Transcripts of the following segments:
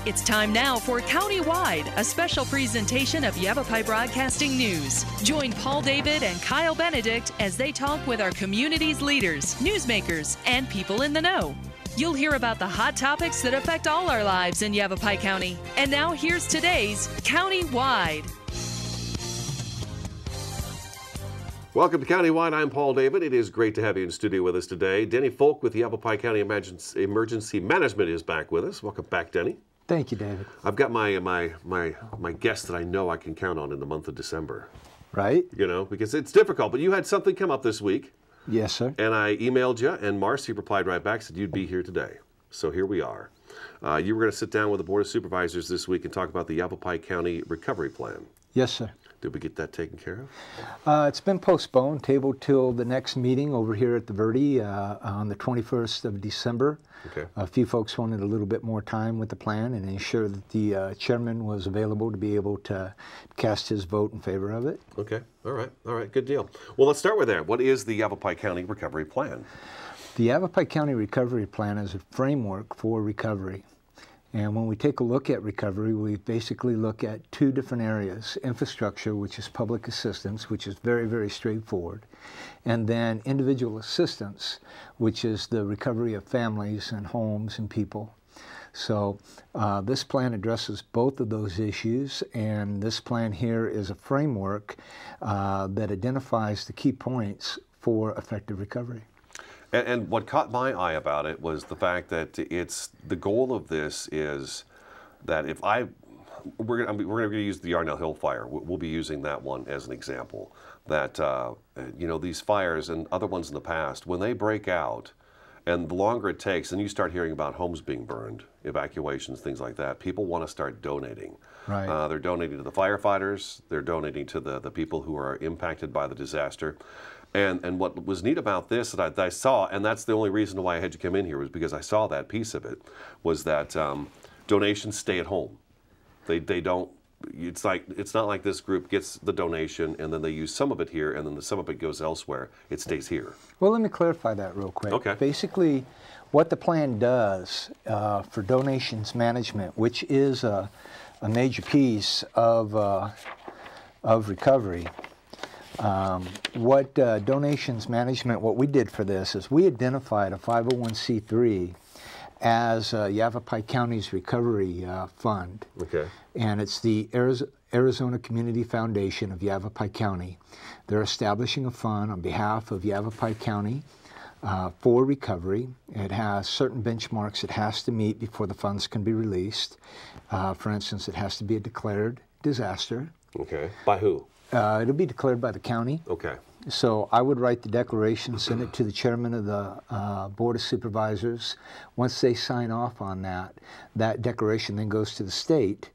It's time now for Countywide, a special presentation of Yavapai Broadcasting News. Join Paul David and Kyle Benedict as they talk with our community's leaders, newsmakers, and people in the know. You'll hear about the hot topics that affect all our lives in Yavapai County. And now here's today's Countywide. Welcome to Countywide. I'm Paul David. It is great to have you in studio with us today. Denny Foulk with the Yavapai County Emergency Management is back with us. Welcome back, Denny. Thank you, David. I've got my guest that I know I can count on in the month of December. Right. You know, because it's difficult. But you had something come up this week. Yes, sir. And I emailed you, and Marcy replied right back, said you'd be here today. So here we are. You were going to sit down with the Board of Supervisors this week and talk about the Yavapai County Recovery Plan. Yes, sir. Did we get that taken care of? It's been postponed, tabled till the next meeting over here at the Verde on the 21st of December. Okay. A few folks wanted a little bit more time with the plan and ensure that the chairman was available to be able to cast his vote in favor of it. Okay. All right. Good deal. Well, let's start with that. What is the Yavapai County Recovery Plan? The Yavapai County Recovery Plan is a framework for recovery. And when we take a look at recovery, we basically look at two different areas: infrastructure, which is public assistance, which is very, very straightforward, and then individual assistance, which is the recovery of families and homes and people. So this plan addresses both of those issues, and this plan here is a framework that identifies the key points for effective recovery. And what caught my eye about it was the fact that the goal of this is that we're going to use the Yarnell Hill fire. We'll be using that one as an example. That these fires and other ones in the past, when they break out, and the longer it takes, and you start hearing about homes being burned, evacuations, things like that, people want to start donating. Right. They're donating to the firefighters. They're donating to the people who are impacted by the disaster. And what was neat about this that I saw, and that's the only reason why I had you come in here, was because I saw that piece of it, was that donations stay at home. They don't. It's not like this group gets the donation and then they use some of it here and then some of it goes elsewhere. It stays here. Well, let me clarify that real quick. Okay. Basically, what the plan does for donations management, which is a major piece of recovery. What donations management, what we did for this is we identified a 501c3 as Yavapai County's recovery fund. Okay. And it's the Arizona Community Foundation of Yavapai County. They're establishing a fund on behalf of Yavapai County for recovery. It has certain benchmarks it has to meet before the funds can be released. For instance, it has to be a declared disaster. Okay. By who? It'll be declared by the county. Okay. So I would write the declaration, send it to the chairman of the Board of Supervisors. Once they sign off on that, that declaration then goes to the state,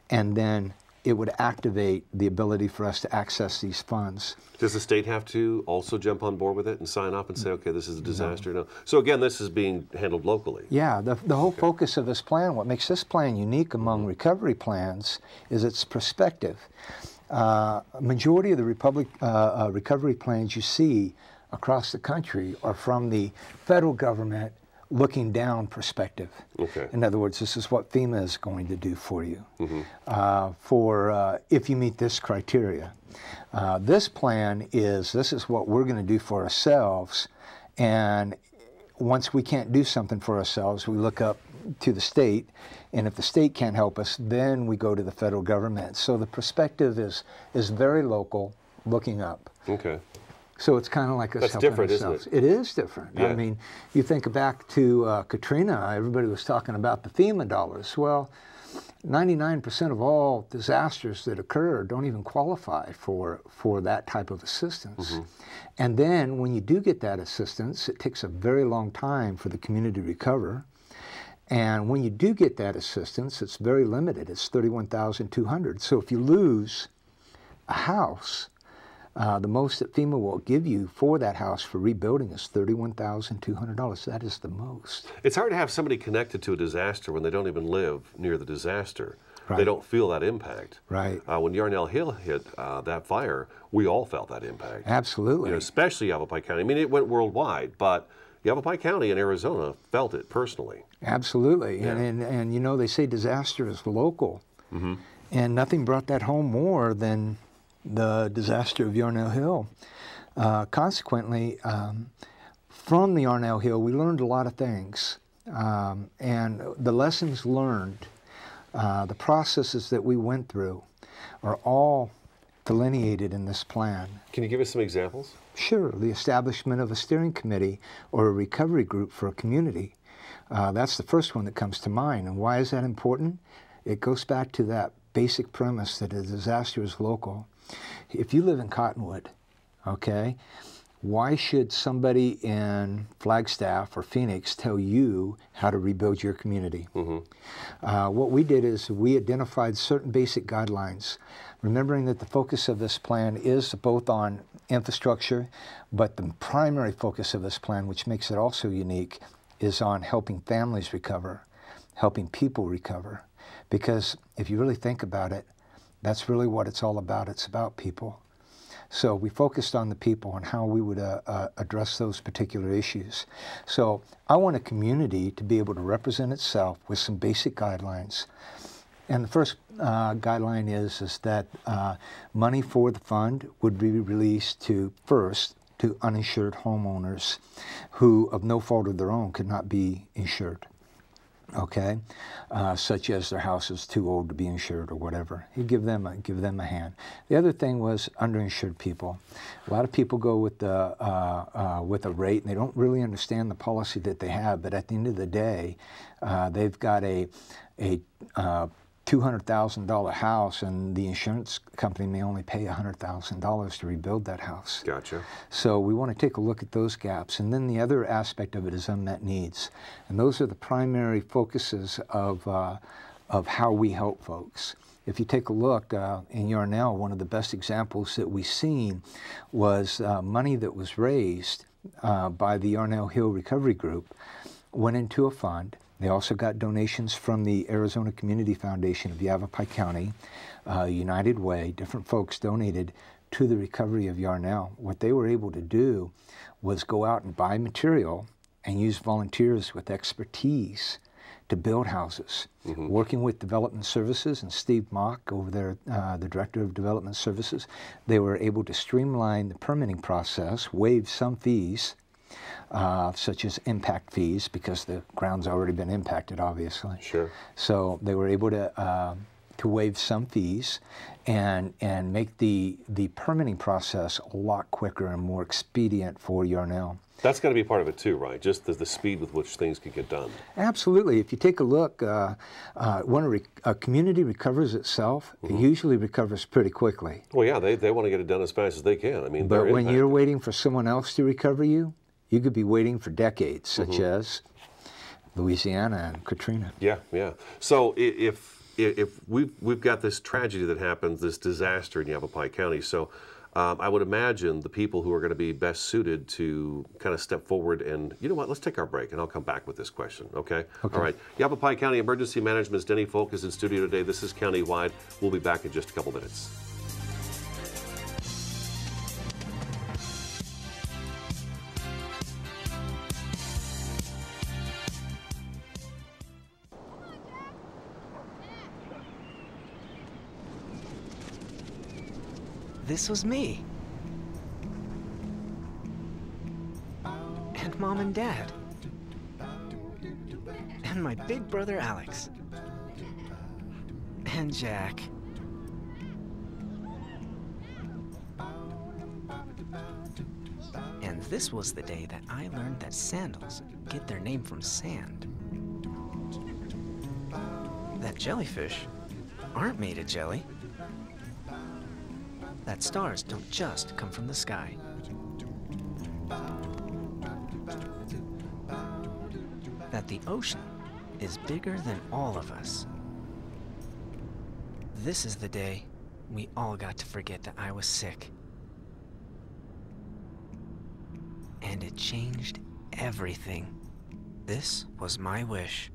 and then it would activate the ability for us to access these funds. Does the state have to also jump on board with it and sign off and say, okay, this is a disaster? No. So again, this is being handled locally. Yeah, the whole focus of this plan, what makes this plan unique among recovery plans is its perspective. Majority of the recovery plans you see across the country are from the federal government looking down perspective. Okay. In other words, this is what FEMA is going to do for you, Mm-hmm. if you meet this criteria. This plan this is what we're going to do for ourselves, and once we can't do something for ourselves, we look up to the state, and if the state can't help us, then we go to the federal government. So the perspective is very local, looking up. Okay. So it's kind of like us That's helping different, ourselves. isn't it? It is different. Yeah. I mean, you think back to Katrina, everybody was talking about the FEMA dollars. Well, 99% of all disasters that occur don't even qualify for that type of assistance. Mm-hmm. And then when you do get that assistance, it takes a very long time for the community to recover. And when you do get that assistance, it's very limited. It's $31,200. So if you lose a house, the most that FEMA will give you for that house for rebuilding is $31,200. That is the most. It's hard to have somebody connected to a disaster when they don't even live near the disaster. Right. They don't feel that impact. Right. When Yarnell Hill hit that fire, we all felt that impact. Absolutely. Especially Yavapai County. I mean, it went worldwide, but Yavapai County in Arizona felt it personally. Absolutely. Yeah. And you know, they say disaster is local. And nothing brought that home more than the disaster of Yarnell Hill. Consequently, from the Yarnell Hill, we learned a lot of things. And the lessons learned, the processes that we went through, are all delineated in this plan. Can you give us some examples? Sure. The establishment of a steering committee or a recovery group for a community. That's the first one that comes to mind. And why is that important? It goes back to that basic premise that a disaster is local. If you live in Cottonwood, okay, why should somebody in Flagstaff or Phoenix tell you how to rebuild your community? What we did is we identified certain basic guidelines, remembering that the focus of this plan is both on infrastructure, but the primary focus of this plan, which makes it also unique, is on helping families recover, helping people recover. Because if you really think about it, that's really what it's all about. It's about people. So we focused on the people and how we would address those particular issues. So I want a community to be able to represent itself with some basic guidelines. And the first guideline is that money for the fund would be released to uninsured homeowners who, of no fault of their own, could not be insured. Okay, such as their house is too old to be insured or whatever. You give them a hand. The other thing was underinsured people. A lot of people go with a rate, and they don't really understand the policy that they have. But at the end of the day, they've got a $200,000 house, and the insurance company may only pay $100,000 to rebuild that house. Gotcha. So we want to take a look at those gaps. And then the other aspect of it is unmet needs. And those are the primary focuses of how we help folks. If you take a look in Yarnell, one of the best examples that we've seen was money that was raised by the Yarnell Hill Recovery Group went into a fund. They also got donations from the Arizona Community Foundation of Yavapai County, United Way. Different folks donated to the recovery of Yarnell. What they were able to do was go out and buy material and use volunteers with expertise to build houses. Working with Development Services and Steve Mock over there, the Director of Development Services, they were able to streamline the permitting process, waive some fees, such as impact fees, because the ground's already been impacted, obviously. Sure. So they were able to waive some fees and make the permitting process a lot quicker and more expedient for Yarnell. That's got to be part of it too, right? Just the speed with which things can get done. Absolutely. If you take a look, when a community recovers itself, it usually recovers pretty quickly. Well, yeah, they want to get it done as fast as they can. I mean, but when you're waiting for someone else to recover you, you could be waiting for decades, such as Louisiana and Katrina. Yeah, yeah. So if we've got this tragedy that happens, this disaster in Yavapai County, so I would imagine the people who are going to be best suited to kind of step forward and, you know what, let's take our break and I'll come back with this question, okay? All right. Yavapai County Emergency Management's Denny Foulk is in studio today. This is Countywide. We'll be back in just a couple minutes. This was me. And Mom and Dad. And my big brother Alex. And Jack. And this was the day that I learned that sandals get their name from sand. That jellyfish aren't made of jelly. That stars don't just come from the sky. That the ocean is bigger than all of us. This is the day we all got to forget that I was sick. And it changed everything. This was my wish.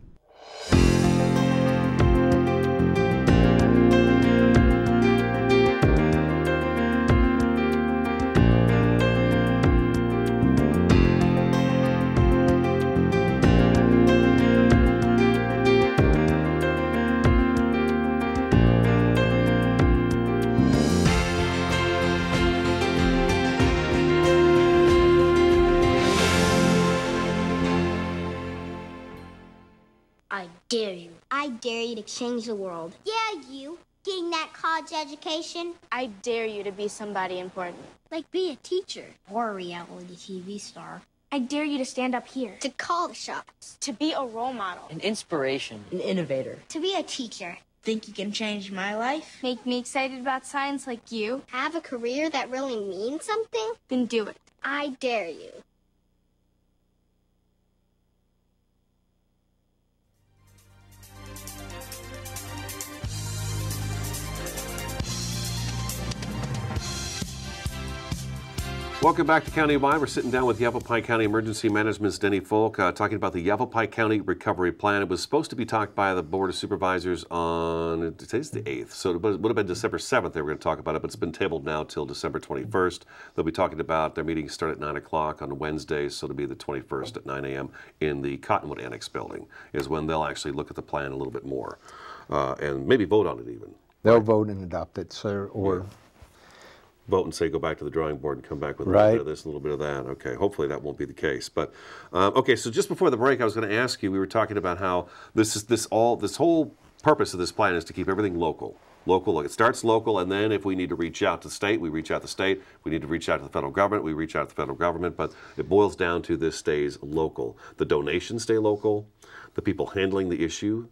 I dare you. I dare you to change the world. Yeah, you. Getting that college education. I dare you to be somebody important. Like be a teacher or a reality TV star. I dare you to stand up here. To call the shots. To be a role model. An inspiration. An innovator. To be a teacher. Think you can change my life? Make me excited about science like you. Have a career that really means something? Then do it. I dare you. Welcome back to Countywide. We're sitting down with Yavapai County Emergency Management's Denny Foulk, talking about the Yavapai County Recovery Plan. It was supposed to be talked by the Board of Supervisors on, today's the 8th, so it would have been December 7th they were going to talk about it, but it's been tabled now till December 21st. They'll be talking about, their meetings start at 9 o'clock on Wednesdays, so it'll be the 21st at 9 a.m. in the Cottonwood Annex building is when they'll actually look at the plan a little bit more and maybe vote on it even. They'll vote and adopt it, sir, or... Yeah. Vote and say go back to the drawing board and come back with a little bit of this, a little bit of that. Okay, hopefully that won't be the case. But okay, so just before the break, I was going to ask you. We were talking about how this whole purpose of this plan is to keep everything local. Local. It starts local, and then if we need to reach out to the state, we reach out to the state. If we need to reach out to the federal government, we reach out to the federal government. But it boils down to this stays local. The donations stay local. The people handling the issue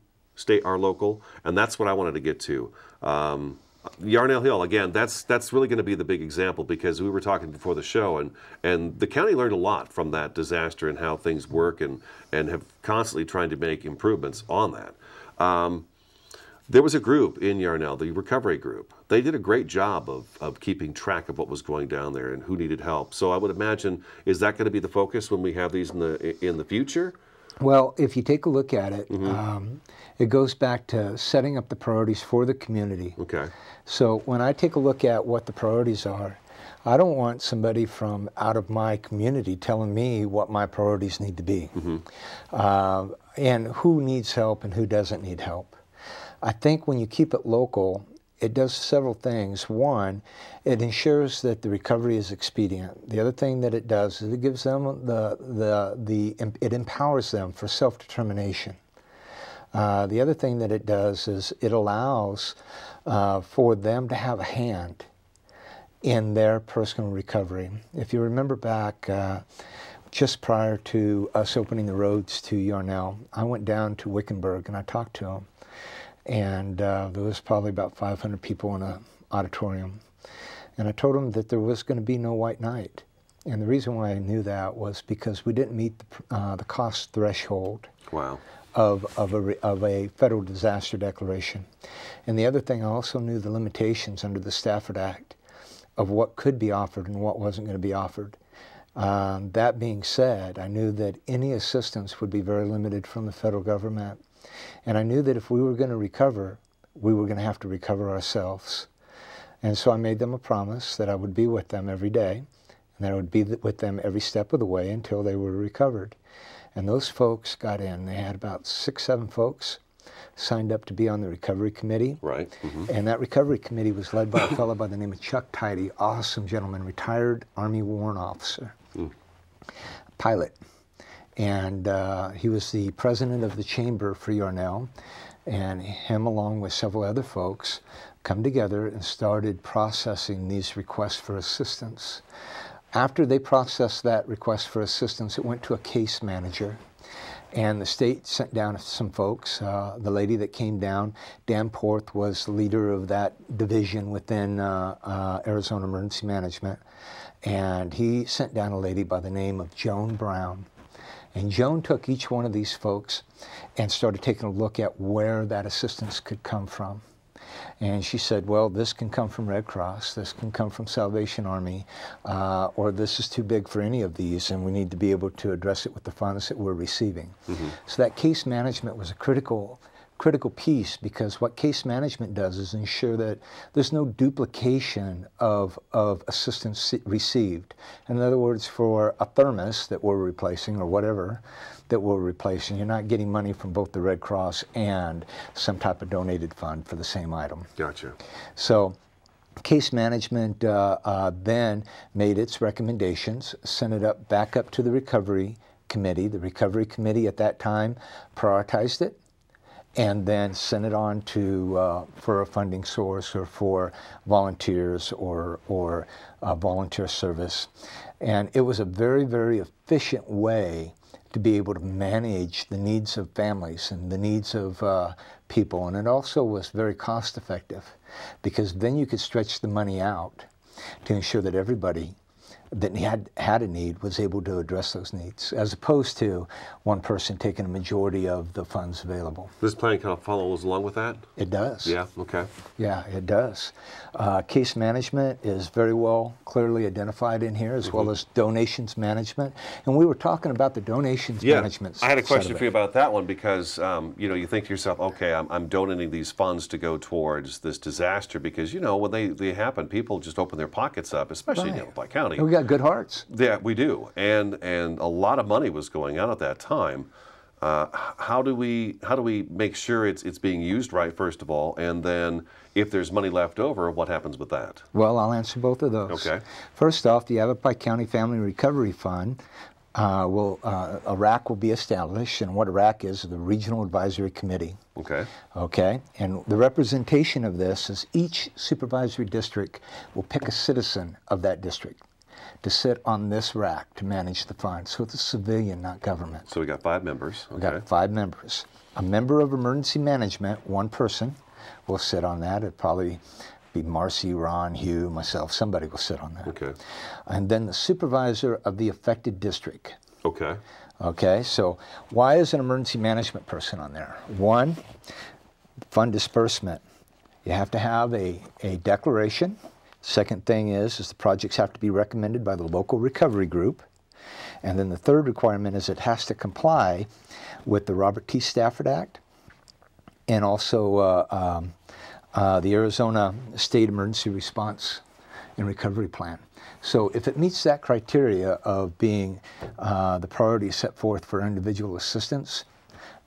are local, and that's what I wanted to get to. Yarnell Hill, again, that's really going to be the big example because we were talking before the show, and the county learned a lot from that disaster and how things work and have constantly trying to make improvements on that. There was a group in Yarnell, the recovery group. They did a great job of keeping track of what was going down there and who needed help. So I would imagine, is that going to be the focus when we have these in the future? Well, if you take a look at it, it goes back to setting up the priorities for the community. Okay. So when I take a look at what the priorities are, I don't want somebody from out of my community telling me what my priorities need to be, and who needs help and who doesn't need help. I think when you keep it local, it does several things. One, it ensures that the recovery is expedient. The other thing that it does is it gives them it empowers them for self-determination. The other thing that it does is it allows for them to have a hand in their personal recovery. If you remember back just prior to us opening the roads to Yarnell, I went down to Wickenburg and I talked to them. And there was probably about 500 people in an auditorium. And I told them that there was going to be no white night. And the reason why I knew that was because we didn't meet the cost threshold of a federal disaster declaration. And the other thing, I also knew the limitations under the Stafford Act of what could be offered and what wasn't going to be offered. That being said, I knew that any assistance would be very limited from the federal government. And I knew that if we were going to recover, we were going to have to recover ourselves. And so I made them a promise that I would be with them every day, and that I would be with them every step of the way until they were recovered. And those folks got in. They had about 6, 7 folks signed up to be on the recovery committee. Right. And that recovery committee was led by a fellow by the name of Chuck Tidy, awesome gentleman, retired Army warrant officer, pilot. And he was the president of the chamber for Yarnell, and him along with several other folks come together and started processing these requests for assistance. After they processed that request for assistance, it went to a case manager, and the state sent down some folks. The lady that came down, Dan Porth, was the leader of that division within Arizona Emergency Management, and he sent down a lady by the name of Joan Brown. And Joan took each one of these folks and started taking a look at where that assistance could come from. And she said, well, this can come from Red Cross, this can come from Salvation Army, or this is too big for any of these, and we need to be able to address it with the funds that we're receiving. So that case management was a critical piece, because what case management does is ensure that there's no duplication of assistance received. In other words, for a thermos that we're replacing or whatever that we're replacing, you're not getting money from both the Red Cross and some type of donated fund for the same item. Gotcha. So case management then made its recommendations, sent it back up to the recovery committee. The recovery committee at that time prioritized it, and then send it on to for a funding source or for volunteers or volunteer service. And it was a very, very efficient way to be able to manage the needs of families and the needs of people. And it also was very cost effective, because then you could stretch the money out to ensure that everybody that had a need was able to address those needs, as opposed to one person taking a majority of the funds available. This plan kind of follows along with that? It does. Yeah, okay. Yeah, it does. Case management is very well clearly identified in here, as well as donations management. And we were talking about the donations management. I had a question for you about that one, because you know, you think to yourself, okay, I'm donating these funds to go towards this disaster, because you know, when they happen, people just open their pockets up, especially in Yavapai County. And we got good hearts. Yeah, we do, and a lot of money was going out at that time. How do we make sure it's being used right, first of all, and then if there's money left over, what happens with that? Well, I'll answer both of those. Okay. First off, the Yavapai County Family Recovery Fund a RAC will be established, and what a RAC is the Regional Advisory Committee. Okay. Okay, and the representation of this is each supervisory district will pick a citizen of that district to sit on this RAC to manage the fund. So it's a civilian, not government. So we got 5 members. Okay. We got 5 members. A member of emergency management, 1 person, will sit on that. It'd probably be Marcy, Ron, Hugh, myself. Somebody will sit on that. Okay. And then the supervisor of the affected district. Okay. Okay, so why is an emergency management person on there? 1, fund disbursement. You have to have a declaration. Second thing is the projects have to be recommended by the local recovery group. And then the third requirement is it has to comply with the Robert T. Stafford Act and also the Arizona State Emergency Response and Recovery Plan. So if it meets that criteria of being the priority set forth for individual assistance,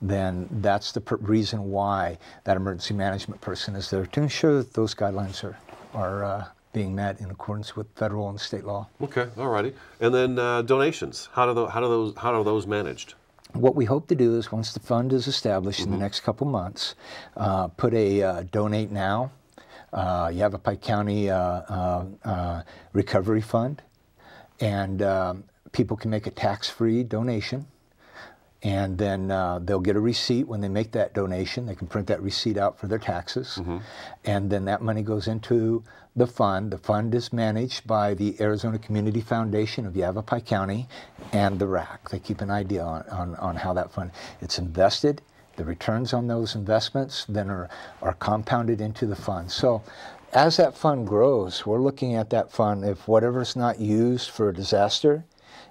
then that's the reason why that emergency management person is there, to ensure that those guidelines are being met in accordance with federal and state law. Okay, all righty. And then donations. How are those managed? What we hope to do is, once the fund is established in the next couple months, put a donate now, Yavapai County Recovery Fund, and people can make a tax-free donation, and then they'll get a receipt when they make that donation. They can print that receipt out for their taxes, and then that money goes into the fund. The fund is managed by the Arizona Community Foundation of Yavapai County and the RAC. They keep an idea on how that fund, it's invested. The returns on those investments then are compounded into the fund. So as that fund grows, we're looking at that fund, if whatever's not used for a disaster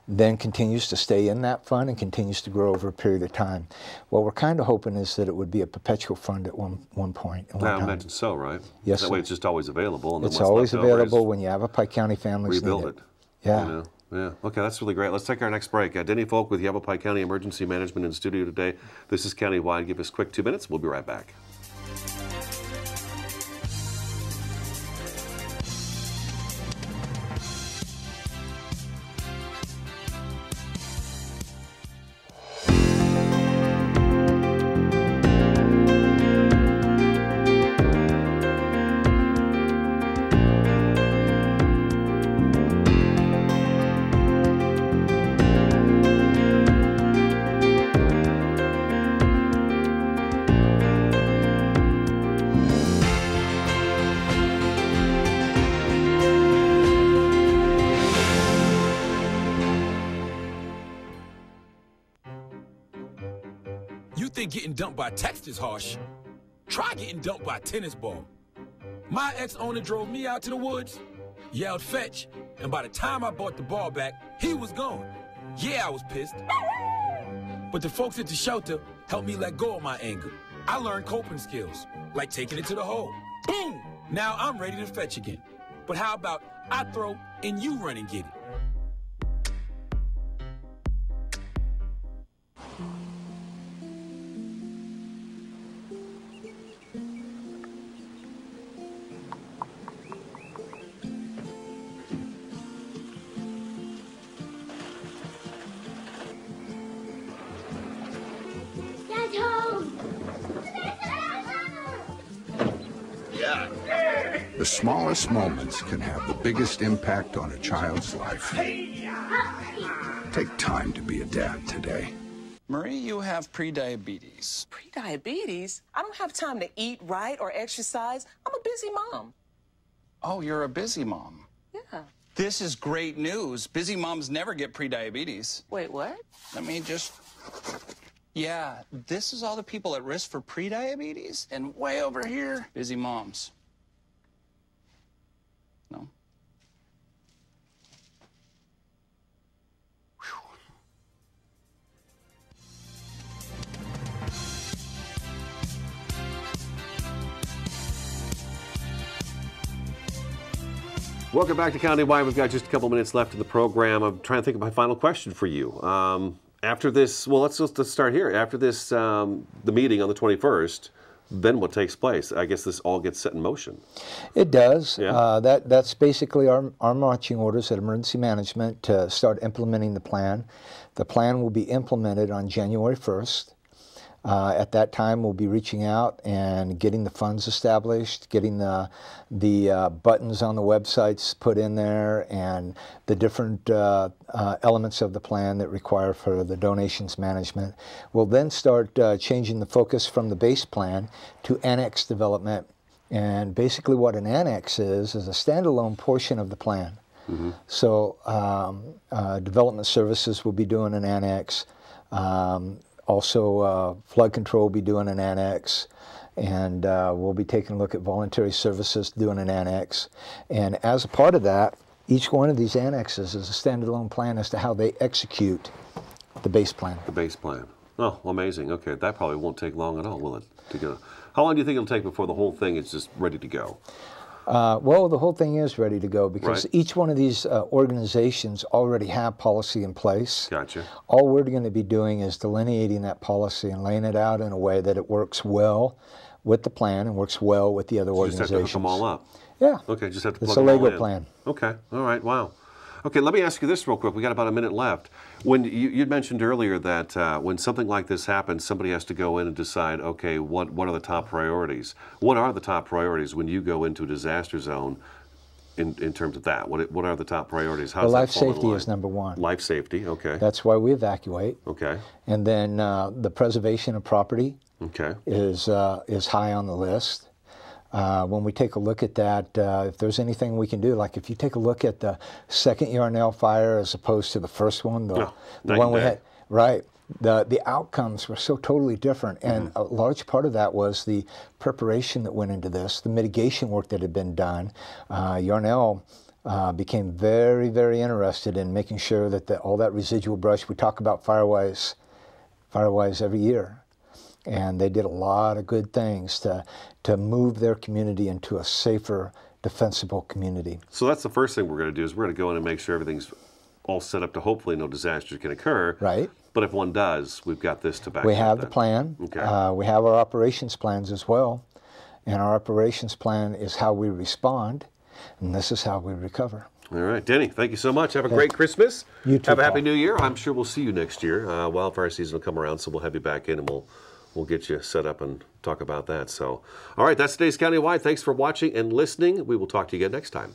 then continues to stay in that fund and continues to grow over a period of time. What we're kind of hoping is that it would be a perpetual fund at one point. I imagine so, right? Yes. That way it's just always available. And it's always available when Yavapai County families rebuild need it. Yeah. You know? Yeah. Okay, that's really great. Let's take our next break. Denny Foulk with Yavapai County Emergency Management in studio today. This is Countywide. Give us a quick 2 minutes. We'll be right back. Getting dumped by text is harsh. Try getting dumped by a tennis ball. My ex-owner drove me out to the woods, yelled fetch, and by the time I brought the ball back, he was gone. Yeah, I was pissed. But the folks at the shelter helped me let go of my anger. I learned coping skills, like taking it to the hole. Boom! Now I'm ready to fetch again. But how about I throw and you run and get it? The smallest moments can have the biggest impact on a child's life. Take time to be a dad today. Marie, you have prediabetes. Prediabetes? I don't have time to eat right or exercise. I'm a busy mom. Oh, you're a busy mom. Yeah. This is great news. Busy moms never get prediabetes. Wait, what? Let me just... Yeah, this is all the people at risk for prediabetes, and way over here, busy moms. No? Welcome back to Countywide. We've got just a couple minutes left in the program. I'm trying to think of my final question for you. After this, well, let's start here. After this, the meeting on the 21st, then what takes place? I guess this all gets set in motion. It does. Yeah. That's basically our marching orders at Emergency Management to start implementing the plan. The plan will be implemented on January 1st. At that time, we'll be reaching out and getting the funds established, getting the buttons on the websites put in there, and the different elements of the plan that require for the donations management. We'll then start changing the focus from the base plan to annex development. And basically what an annex is a standalone portion of the plan. Mm-hmm. So development services will be doing an annex. Also, flood control will be doing an annex, and we'll be taking a look at voluntary services doing an annex. And as a part of that, each one of these annexes is a standalone plan as to how they execute the base plan. The base plan. Oh, amazing. Okay, that probably won't take long at all, will it? To go. How long do you think it'll take before the whole thing is just ready to go? Well, the whole thing is ready to go because right. Each one of these organizations already have policy in place. Gotcha. All we're going to be doing is delineating that policy and laying it out in a way that it works well with the plan and works well with the other organizations. You just have to hook them all up. Yeah. Okay, just have to plug it's them a all Lego in. plan. Okay, all right, wow. Okay, let me ask you this real quick. We got about a minute left. When you'd mentioned earlier that when something like this happens, somebody has to go in and decide, okay, what are the top priorities? What are the top priorities when you go into a disaster zone in terms of that? What are the top priorities? Well, life safety is number one. Life safety, okay. That's why we evacuate. Okay. And then the preservation of property is high on the list. When we take a look at that, if there's anything we can do, like if you take a look at the second Yarnell fire as opposed to the first one, the one we had, right, the outcomes were so totally different. And a large part of that was the preparation that went into this, the mitigation work that had been done. Yarnell became very, very interested in making sure that all that residual brush, we talk about Firewise every year. And they did a lot of good things to move their community into a safer, defensible community. So that's the first thing we're going to do is we're going to go in and make sure everything's all set up to hopefully no disasters can occur. Right. But if one does, we've got this to back up. We have the plan. Okay. We have our operations plans as well. And our operations plan is how we respond, and this is how we recover. All right, Denny, thank you so much. Have a great Christmas. You too, have a happy Paul. New Year. I'm sure we'll see you next year. Wildfire season will come around, so we'll have you back in and we'll get you set up and talk about that. So, all right, that's today's Countywide. Thanks for watching and listening. We will talk to you again next time.